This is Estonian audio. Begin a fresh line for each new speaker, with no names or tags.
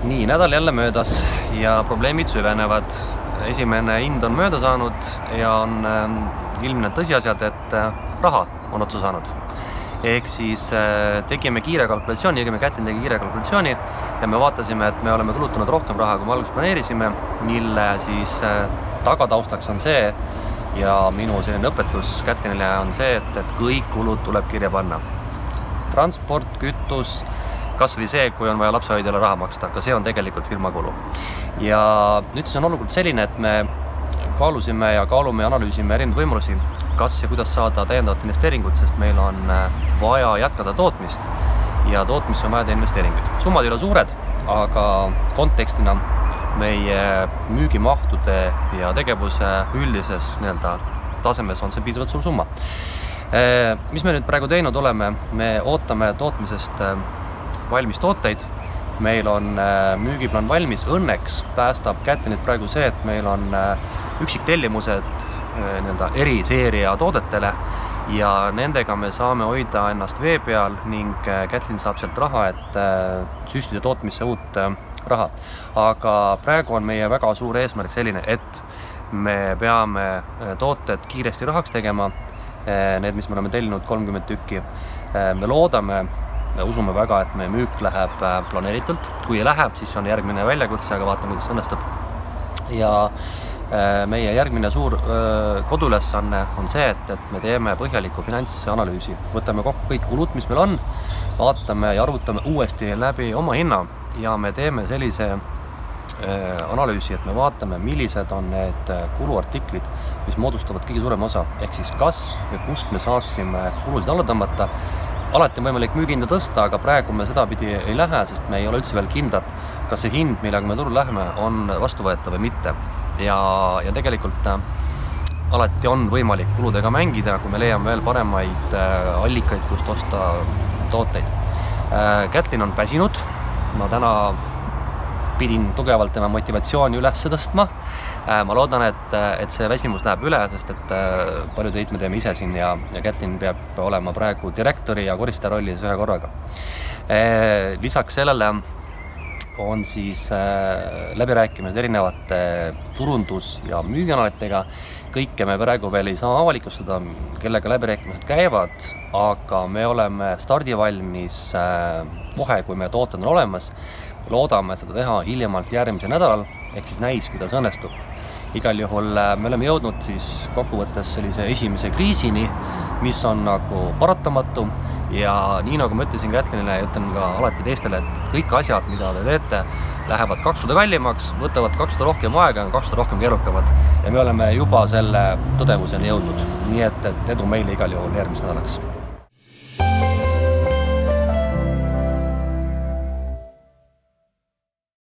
Nii, nädal jälle möödas ja probleemid süvenevad. Esimene hind on mööda saanud ja on ilmne tõsiasjad, et raha on otsa saanud. Ehk siis tegime kiire kalkulatsiooni, Kätlin tegi kiire kalkulatsiooni ja me vaatasime, et me oleme kulutanud rohkem raha, kui me alguses planeerisime, mille siis tagataustaks on see ja minu selline õpetus Kätlinile on see, et kõik kulud tuleb kirja panna. Transport, kütus, kas või see, kui on vaja lapsehoidjale raha maksta, ka see on tegelikult firma kulu. Ja nüüd siis on olukord selline, et me kaalusime ja kaalume ja analüüsime erinevaid võimalusi, kas ja kuidas saada täiendavat investeeringut, sest meil on vaja jätkada tootmist ja tootmisse on vaja teha investeeringuid. Summad ei ole suured, aga kontekstina meie müügimahtude ja tegevuse üldises tasemes on see piisavalt suur summa. Mis me nüüd praegu teinud oleme? Me ootame tootmisest valmis tooteid, meil on müügiplaan valmis, õnneks päästab Kätlinit praegu see, et meil on üksiktellimused eriseeria toodetele ja nendega me saame hoida ennast vee peal ning Kätlin saab sealt raha, et süstida tootmisse uut raha. Aga praegu on meie väga suur eesmärk selline, et me peame tooted kiiresti rahaks tegema, need, mis me oleme tellinud 30 tükki. Me loodame, usume väga, et meie müük läheb planeeritult. Kui ei läheb, siis on järgmine väljakutse, aga vaatame, kuidas õnnestub. Ja meie järgmine suur koduülesanne on see, et me teeme põhjaliku finantsanalüüsi. Võtame kokku kõik kulud, mis meil on, vaatame ja arvutame uuesti läbi oma hinna ja me teeme sellise analüüsi, et me vaatame, millised on need kuluartiklid, mis moodustavad kõige suurema osa. Ehk siis kas ja kust me saaksime kulusid alla tõmmata. Alati on võimalik müügihinda tõsta, aga praegu me seda pidi ei lähe, sest me ei ole üldse veel kindlad, kas see hind, millega me turul läheme, on vastuvõetav või mitte. Ja tegelikult alati on võimalik kuludega mängida, kui me leiame veel paremaid allikaid, kust osta tooteid. Kätlin on päsinud, ma täna pidin tugevalt tema motivatsiooni üles tõstma. Ma loodan, et see väsimus läheb üle, sest et palju töid me teeme ise siin ja Kätlin peab olema praegu direktori ja koristaja rollis ühe korraga. Lisaks sellele on siis läbirääkimised erinevate turundus- ja müügianalitega. Kõike me praegu veel ei saa avalikustada, kellega läbirääkimised käivad, aga me oleme stardivalmis kohe, kui meie tooted on olemas. Loodame seda teha hiljemalt järgmisel nädalal, ehk siis näis, kuidas õnnestub. Igal juhul me oleme jõudnud siis kokkuvõttes sellise esimese kriisini, mis on nagu paratamatu ja nii nagu ma ütlesin Kätlinile ja ütlen ka alati teistele, et kõik asjad, mida te teete, lähevad 2 korda kallimaks, võtavad 2 korda rohkem aega ja 2 korda rohkem keerukamad ja me oleme juba selle tõdemuseni jõudnud. Nii et edu meile igal juhul järgmiseks nädalaks.